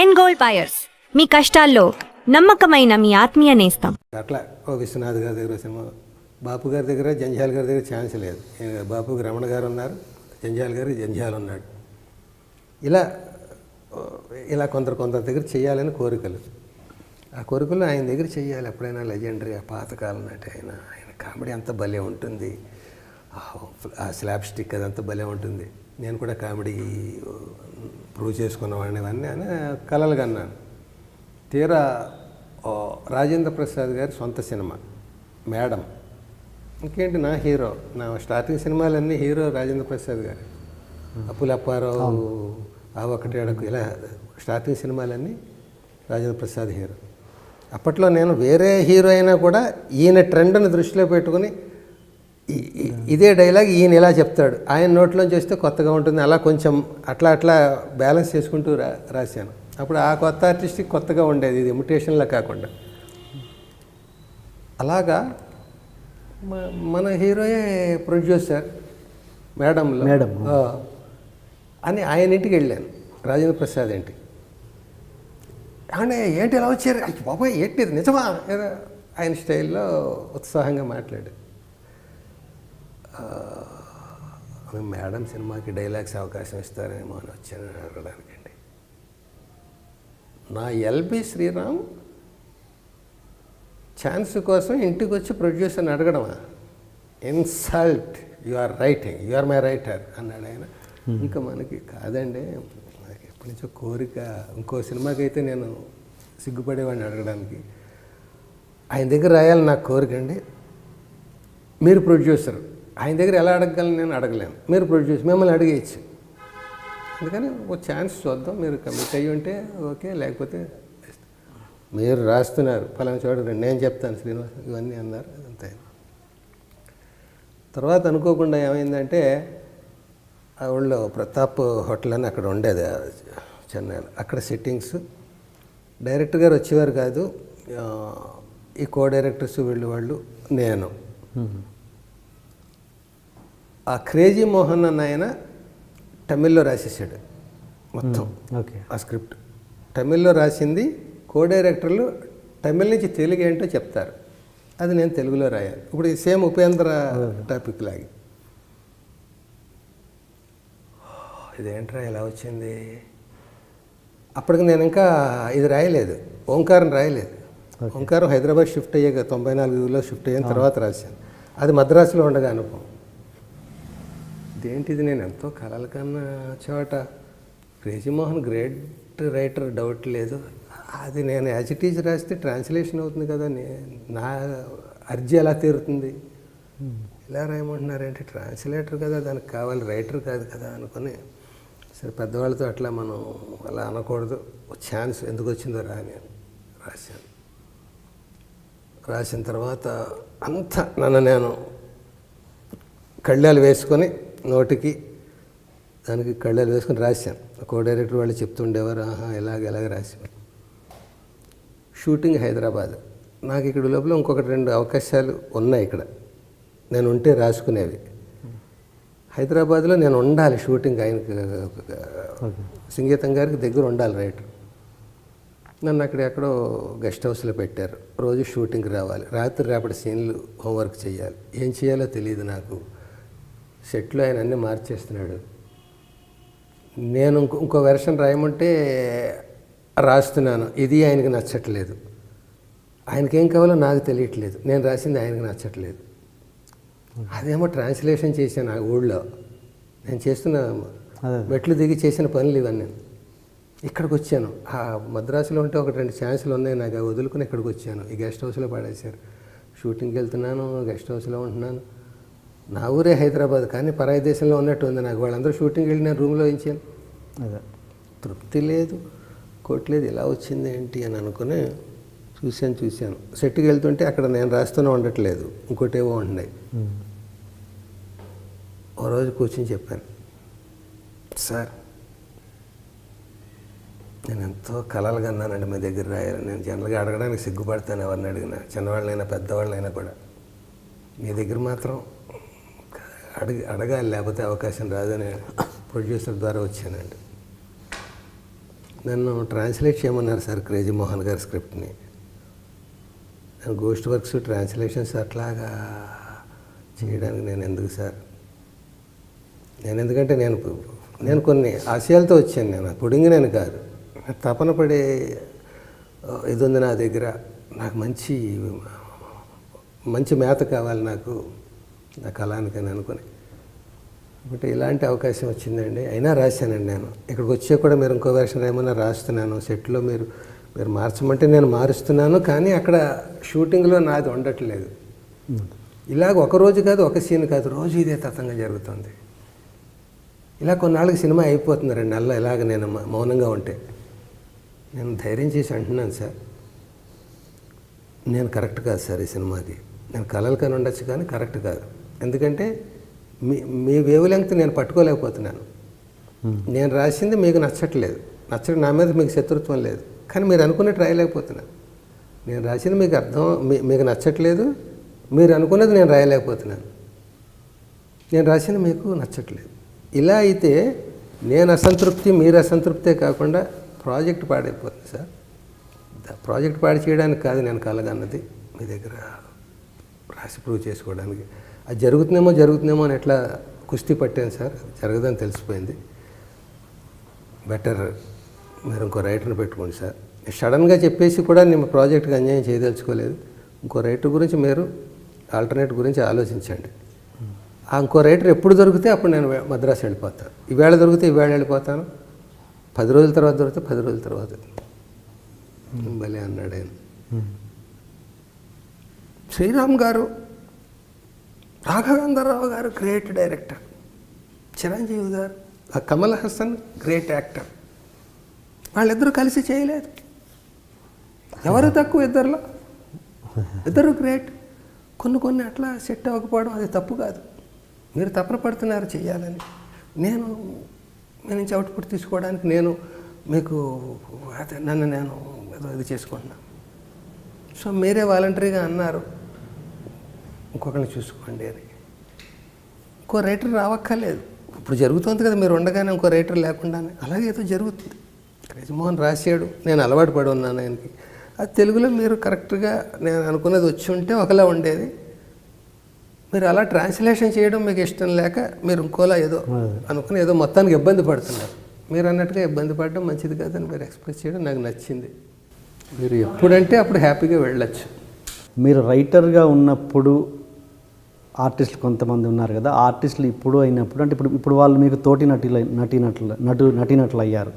ఎన్ gold buyers మీ కష్టాల్లో నమ్మకమైన మీ ఆత్మీయ నేస్తం. అట్లా ఓ విశ్వనాథ్ గారి దగ్గర సినిమా, బాపు గారి దగ్గర, జంజాల్ గారి దగ్గర ఛాన్స్ లేదు. బాపుకి రమణ గారు ఉన్నారు, జంజాల్ గారు జంజాల్ ఉన్నాడు. ఇలా కొందరి దగ్గర చేయాలని కోరికలు. ఆ కోరికలు ఆయన దగ్గర చేయాలి. ఎప్పుడైనా లెజెండరీ, ఆ పాతకాలం నాటి ఆయన కామెడీ అంతా భలే ఉంటుంది. ఆ స్లాబ్ స్టిక్ అదంతా భలే ఉంటుంది. నేను కూడా కామెడీ ప్రూవ్ చేసుకున్నవాడిని ఇవన్నీ అని కలలు కన్నాను. తీరా రాజేంద్ర ప్రసాద్ గారి సొంత సినిమా మేడం, ఇంకేంటి నా హీరో, నా స్టార్టింగ్ సినిమాలన్నీ హీరో రాజేంద్ర ప్రసాద్ గారు. అప్పులప్పారావు, ఆ ఒకటి అడకు, ఇలా స్టార్టింగ్ సినిమాలన్నీ రాజేంద్ర ప్రసాద్ హీరో. అప్పట్లో నేను వేరే హీరో అయినా కూడా ఈయన ట్రెండ్ని దృష్టిలో పెట్టుకుని ఇదే డైలాగ్ ఈయన ఇలా చెప్తాడు, ఆయన నోట్లోంచి వస్తే కొత్తగా ఉంటుంది, అలా కొంచెం అట్లా బ్యాలెన్స్ చేసుకుంటూ రాశాను. అప్పుడు ఆ కొత్త ఆర్టిస్ట్కి కొత్తగా ఉండేది, ఇది ఇమిటేషన్లా కాకుండా. అలాగా మన హీరోయే ప్రొడ్యూసర్ మేడంలో అని ఆయన ఇంటికి వెళ్ళాను, రాజేంద్ర ప్రసాద్ ఇంటికి. అంటే ఏంటి ఇలా వచ్చారు, బాబాయ్ ఏంటి ఇది నిజమా, ఆయన స్టైల్లో ఉత్సాహంగా మాట్లాడు. మేడం సినిమాకి డైలాగ్స్ అవకాశం ఇస్తారేమో అని వచ్చాను అడగడానికండి. నా ఎల్బి శ్రీరామ్ ఛాన్స్ కోసం ఇంటికి వచ్చి ప్రొడ్యూసర్ని అడగడమా? Insult, you are writing, you are my writer అన్నాడు ఆయన. ఇంకా మనకి కాదండి, మనకి ఎప్పటి నుంచో కోరిక. ఇంకో సినిమాకి అయితే నేను సిగ్గుపడేవాడిని అడగడానికి. ఆయన దగ్గర రాయాలని నాకు కోరిక అండి. మీరు ప్రొడ్యూసర్, ఆయన దగ్గర ఎలా అడగగలను, నేను అడగలేను. మీరు ప్రొడ్యూసర్, మిమ్మల్ని అడిగేయచ్చు. అందుకని ఒక ఛాన్స్ చూద్దాం, మీరు కమిట్ అయ్యి ఉంటే ఓకే, లేకపోతే మీరు రాస్తున్నారు ఫలానా చూడండి, నేను చెప్తాను శ్రీనివాస్, ఇవన్నీ అన్నారు. అదంతా తర్వాత అనుకోకుండా ఏమైందంటే, ఆ ఊళ్ళో ప్రతాప్ హోటల్ అని అక్కడ ఉండేది చెన్నైలో, అక్కడ సిట్టింగ్స్. డైరెక్టర్ గారు వచ్చేవారు కాదు, ఈ కో డైరెక్టర్స్ వాళ్ళు నేను. ఆ క్రేజీ మోహన్ అన్న ఆయన తమిళ్లో రాసేసాడు మొత్తం. ఆ స్క్రిప్ట్ తమిళ్లో రాసింది, కో డైరెక్టర్లు తమిళ్ నుంచి తెలుగు ఏంటో చెప్తారు, అది నేను తెలుగులో రాయాలి. ఇప్పుడు సేమ్ ఉపేంద్ర టాపిక్ లాగి. ఇదేంట్రా ఇలా వచ్చింది. అప్పటికి నేను ఇంకా ఇది రాయలేదు, ఓంకారం రాయలేదు. ఓంకారం హైదరాబాద్ షిఫ్ట్ అయ్యాక 94లో షిఫ్ట్ అయిన తర్వాత రాశాను. అది మద్రాసులో ఉండగా అనుభవం. ఇదేంటిది, నేను ఎంతో కలల కన్నా చోట crazy Mohan great writer, doubt లేదు. అది నేను యాజ్ ఇట్ ఈజ్ రాస్తే ట్రాన్స్లేషన్ అవుతుంది కదా, నా అర్జీ ఎలా తీరుతుంది, ఇలా రాయమంటున్నారంటే ట్రాన్స్లేటర్ కదా, దానికి కావాలి, రైటర్ కాదు కదా అనుకుని, సరే పెద్దవాళ్ళతో అట్లా మనం అలా అనకూడదు, ఛాన్స్ ఎందుకు వచ్చిందో రాని రాశాను. రాసిన తర్వాత అంతా నన్ను నేను కళ్ళాలు వేసుకొని, నోటికి దానికి కళ్ళాలు వేసుకొని రాశాను. కో డైరెక్టర్ వాళ్ళు చెప్తుండేవారు, ఎలాగ రాశాను. షూటింగ్ హైదరాబాద్. నాకు ఇక్కడ లోపల ఇంకొకటి 2 అవకాశాలు ఉన్నాయి ఇక్కడ, నేను ఉంటే రాసుకునేవి. హైదరాబాద్లో నేను ఉండాలి, షూటింగ్ ఆయనకి సంగీతం గారికి దగ్గర ఉండాలి రైటర్. నన్ను అక్కడ ఎక్కడో గెస్ట్ హౌస్లో పెట్టారు. రోజు షూటింగ్కి రావాలి, రాత్రి రేపటి సీన్లు హోంవర్క్ చేయాలి. ఏం చేయాలో తెలియదు నాకు. సెట్లో ఆయన అన్నీ మార్చేస్తున్నాడు. నేను ఇంకో వెర్షన్ రాయమంటే రాస్తున్నాను, ఇది ఆయనకి నచ్చట్లేదు. ఆయనకేం కావాలో నాకు తెలియట్లేదు, నేను రాసింది ఆయనకి నచ్చట్లేదు. అదేమో ట్రాన్స్లేషన్ చేశాను ఆ ఊళ్ళో. నేను చేస్తున్న మెట్లు దిగి చేసిన పనులు ఇవన్నీ. ఇక్కడికి వచ్చాను. ఆ మద్రాసులో ఉంటే 1-2 ఛాన్సులు ఉన్నాయి నాకు, అవి వదులుకుని ఇక్కడికి వచ్చాను. ఈ గెస్ట్ హౌస్లో పడేశారు. షూటింగ్కి వెళ్తున్నాను, గెస్ట్ హౌస్లో ఉంటున్నాను. నా ఊరే హైదరాబాద్, కానీ పరాయి దేశంలో ఉన్నట్టు ఉంది నాకు. వాళ్ళందరూ షూటింగ్కి వెళ్ళి నేను రూమ్లో ఇచ్చాను. అదే తృప్తి లేదు, కొట్టలేదు, ఇలా వచ్చింది ఏంటి అని అనుకుని చూశాను. సెట్కి వెళ్తుంటే అక్కడ నేను రాస్తూనే ఉండట్లేదు, ఇంకోటేవో ఉంటున్నాయి. ఓ రోజు కూర్చొని చెప్పాను, సార్ నేను ఎంతో కలలు కన్నానండి మీ దగ్గర రాయాలి. నేను జనరల్గా అడగడానికి సిగ్గుపడతాను ఎవరిని అడిగినా, చిన్నవాళ్ళైనా పెద్దవాళ్ళైనా కూడా. మీ దగ్గర మాత్రం అడగాలి, లేకపోతే అవకాశం రాదని ప్రొడ్యూసర్ ద్వారా వచ్చానండి. నన్ను ట్రాన్స్లేట్ చేయమన్నారు సార్ క్రేజీ మోహన్ గారి స్క్రిప్ట్ని. నేను గోస్ట్ వర్క్స్ ట్రాన్స్లేషన్స్ అట్లాగా చేయడానికి నేను ఎందుకు సార్, ఎందుకంటే నేను కొన్ని ఆశయాలతో వచ్చాను. నేను పుడింగి నేను కాదు, తపన పడే ఇది ఉంది నా దగ్గర. నాకు మంచి మేత కావాలి నాకు నా కళానికి అని అనుకుని బట్ ఇలాంటి అవకాశం వచ్చిందండి. అయినా రాశానండి. నేను ఇక్కడికి వచ్చే కూడా మీరు ఇంకో వెర్షన్ ఏమన్నా రాస్తున్నాను. సెట్లో మీరు మార్చమంటే నేను మారుస్తున్నాను, కానీ అక్కడ షూటింగ్లో నాది ఉండట్లేదు. ఇలాగ ఒక రోజు కాదు, ఒక సీన్ కాదు, రోజు ఇదే తతంగా జరుగుతుంది. ఇలా కొన్నాళ్ళకి సినిమా అయిపోతుంది, 2 నెలలు ఇలాగ నేను మౌనంగా ఉంటే. నేను ధైర్యం చేసి అంటున్నాను సార్, నేను కరెక్ట్ కాదు సార్ ఈ సినిమాకి. నేను కలలు కానీ ఉండొచ్చు కానీ కరెక్ట్ కాదు. ఎందుకంటే మీ వేవ్ లెంగ్త్ నేను పట్టుకోలేకపోతున్నాను. నేను రాసింది మీకు నచ్చట్లేదు, నా మీద మీకు శత్రుత్వం లేదు, కానీ మీరు అనుకున్నట్టు రాయలేకపోతున్నాను. నేను రాసింది మీకు నచ్చట్లేదు, మీరు అనుకున్నది నేను రాయలేకపోతున్నాను. నేను రాసింది మీకు నచ్చట్లేదు. ఇలా అయితే నేను అసంతృప్తి, మీరు అసంతృప్తే కాకుండా ప్రాజెక్ట్ పాడైపోతుంది సార్. ప్రాజెక్ట్ పాడు చేయడానికి కాదు నేను కలగన్నది, మీ దగ్గర రాసి ప్రూవ్ చేసుకోవడానికి. అది జరుగుతుందేమో అని ఎట్లా కుస్తీ పట్టాను సార్, జరగదని తెలిసిపోయింది. బెటర్ మీరు ఇంకో రైటర్ని పెట్టుకోండి సార్. సడన్గా చెప్పేసి కూడా నేను ప్రాజెక్ట్కి అన్యాయం చేయదలుచుకోలేదు. ఇంకో రైటర్ గురించి మీరు ఆల్టర్నేట్ గురించి ఆలోచించండి. ఆ ఇంకో రైటర్ ఎప్పుడు దొరికితే అప్పుడు నేను మద్రాసు వెళ్ళిపోతాను. ఈవేళ దొరికితే ఈవేళ వెళ్ళిపోతాను, 10 రోజుల తర్వాత దొరికితే 10 రోజుల తర్వాత. భలే అన్నాడు ఆయన. శ్రీరామ్ గారు, రాఘవేంద్రరావు గారు గ్రేట్ డైరెక్టర్, చిరంజీవి గారు, కమల్ హాసన్ గ్రేట్ యాక్టర్, వాళ్ళిద్దరూ కలిసి చేయలేదు. ఎవరు తక్కువ ఇద్దరులో, ఇద్దరు గ్రేట్. కొన్ని అట్లా సెట్ అవ్వకపోవడం అది తప్పు కాదు. మీరు తపన పడుతున్నారు చేయాలని. నేను నుంచి అవుట్పుట్ తీసుకోవడానికి నేను మీకు నన్ను నేను ఏదో ఇది చేసుకుంటున్నాను. సో మీరే వాలంటరీగా అన్నారు ఇంకొకరిని చూసుకోండి అని. ఇంకో రైటర్ రావక్కర్లేదు. ఇప్పుడు జరుగుతుంది కదా, మీరు ఉండగానే ఇంకో రైటర్ లేకుండానే అలాగే ఏదో జరుగుతుంది. క్రేజీమోహన్ రాశాడు, నేను అలవాటు పడి ఉన్నాను ఆయనకి. అది తెలుగులో మీరు కరెక్ట్గా నేను అనుకున్నది వచ్చి ఉంటే ఒకలా ఉండేది. మీరు అలా ట్రాన్స్లేషన్ చేయడం మీకు ఇష్టం లేక మీరు ఇంకోలా ఏదో అనుకుని ఏదో మొత్తానికి ఇబ్బంది పడుతున్నారు. మీరు అన్నట్టుగా ఇబ్బంది పడడం మంచిది కాదని మీరు ఎక్స్ప్రెస్ చేయడం నాకు నచ్చింది. మీరు ఎప్పుడంటే అప్పుడు హ్యాపీగా వెళ్ళచ్చు. మీరు రైటర్గా ఉన్నప్పుడు ఆర్టిస్టులు కొంతమంది ఉన్నారు కదా, ఆర్టిస్టులు ఇప్పుడు అయినప్పుడు అంటే ఇప్పుడు వాళ్ళు మీకు తోటి నటీనటులు అయ్యారు.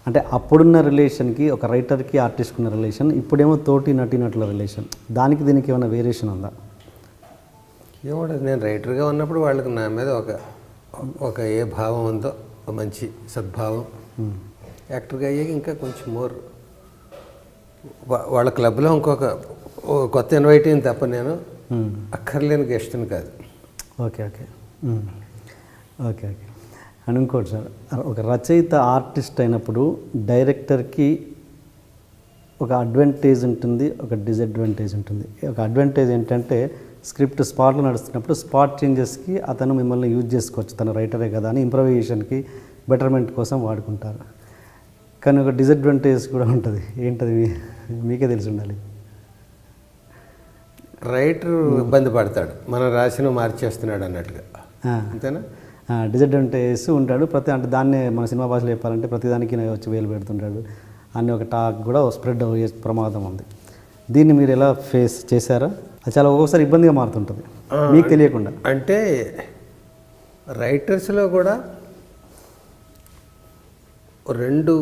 అంటే అప్పుడున్న రిలేషన్కి ఒక రైటర్కి ఆర్టిస్ట్కి ఉన్న రిలేషన్, ఇప్పుడేమో తోటి నటీనటుల రిలేషన్, దీనికి ఏమైనా వేరియేషన్ ఉందా? ఏమో నేను రైటర్గా ఉన్నప్పుడు వాళ్ళకి నా మీద ఒక ఏ భావం ఉందో ఒక మంచి సద్భావం. యాక్టర్గా అయ్యాక ఇంకా కొంచెం మోర్ వాళ్ళ క్లబ్లో ఇంకొక కొత్త ఇన్వైట్ అయింది తప్ప నేను అక్కర్లేని గెస్ట్ని కాదు. Okay okay okay okay and ఇంకోటి సార్, ఒక రచయిత ఆర్టిస్ట్ అయినప్పుడు డైరెక్టర్కి ఒక అడ్వాంటేజ్ ఉంటుంది, ఒక డిసడ్వాంటేజ్ ఉంటుంది. ఒక అడ్వాంటేజ్ ఏంటంటే స్క్రిప్ట్ స్పాట్లో నడుస్తున్నప్పుడు స్పాట్ చేంజెస్కి అతను మిమ్మల్ని యూజ్ చేసుకోవచ్చు, తన రైటరే కదా అని ఇంప్రవైజేషన్కి బెటర్మెంట్ కోసం వాడుకుంటారు. కానీ ఒక డిసడ్వాంటేజ్ కూడా ఉంటుంది. ఏంటది మీకే తెలిసి ఉండాలి. రైటర్ ఇబ్బంది పడతాడు, మనం రాసిన మార్చేస్తున్నాడు అన్నట్టుగా, అంతేనా? డిసడ్వాంటేజెస్ ఉంటాడు. అంటే దాన్నే మన సినిమా భాషలో చెప్పాలంటే ప్రతిదానికి వచ్చి వేలు పెడుతుంటాడు అనే ఒక టాక్ కూడా స్ప్రెడ్ అయ్యే ప్రమాదం ఉంది. దీన్ని మీరు ఎలా ఫేస్ చేశారా? అది చాలా ఒక్కొక్కసారి ఇబ్బందిగా మారుతుంటుంది మీకు తెలియకుండా. అంటే రైటర్స్లో కూడా 2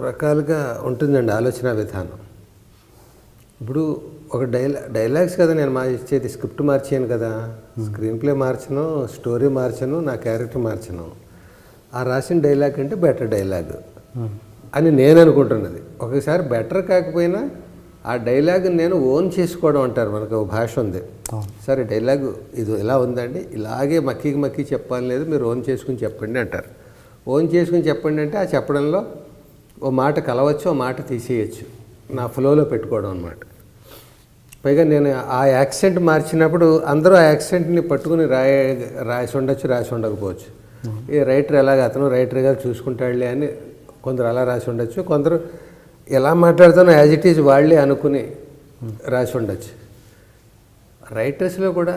రకాలుగా ఉంటుందండి ఆలోచన విధానం. ఇప్పుడు ఒక డైలాగ్స్ కదా నేను ఇచ్చేది, స్క్రిప్ట్ మార్చాను కదా, స్క్రీన్ ప్లే మార్చను, స్టోరీ మార్చను, నా క్యారెక్టర్ మార్చను. ఆ రాసిన డైలాగ్ అంటే బెటర్ డైలాగ్ అని నేను అనుకుంటున్నది. ఒకసారి బెటర్ కాకపోయినా ఆ డైలాగ్ నేను ఓన్ చేసుకోవడం అంటారు, మనకు ఒక భాష ఉంది. సరే డైలాగ్ ఇది ఇలా ఉందండి, ఇలాగే మక్కి చెప్పాలి, లేదు మీరు ఓన్ చేసుకుని చెప్పండి అంటారు. ఓన్ చేసుకుని చెప్పండి అంటే ఆ చెప్పడంలో ఓ మాట కలవచ్చు, ఓ మాట తీసేయచ్చు, నా ఫ్లోలో పెట్టుకోవడం అన్నమాట. పైగా నేను ఆ యాక్సెంట్ మార్చినప్పుడు అందరూ ఆ యాక్సెంట్ని పట్టుకుని రాసి ఉండొచ్చు, రాసి ఉండకపోవచ్చు. ఈ రైటర్ ఎలాగ అతను రైటర్ గారు చూసుకుంటాడులే అని కొందరు అలా రాసి ఉండొచ్చు, కొందరు ఎలా మాట్లాడుతానో యాజ్ ఇట్ ఈజ్ వాళ్ళే అనుకుని రాసి ఉండొచ్చు. రైటర్స్లో కూడా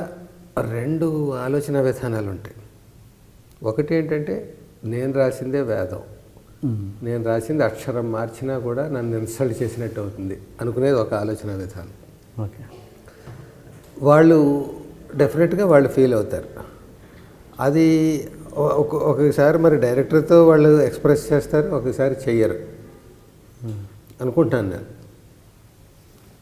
2 ఆలోచన విధానాలు ఉంటాయి. ఒకటి ఏంటంటే నేను రాసిందే వేదం, నేను రాసింది అక్షరం మార్చినా కూడా నన్ను ఇన్సల్ట్ చేసినట్టు అవుతుంది అనుకునేది ఒక ఆలోచన విధానం. ఓకే. వాళ్ళు డెఫినెట్గా వాళ్ళు ఫీల్ అవుతారు. అది ఒకసారి మరి డైరెక్టర్తో వాళ్ళు ఎక్స్ప్రెస్ చేస్తారు, ఒకసారి చెయ్యరు అనుకుంటాను నేను.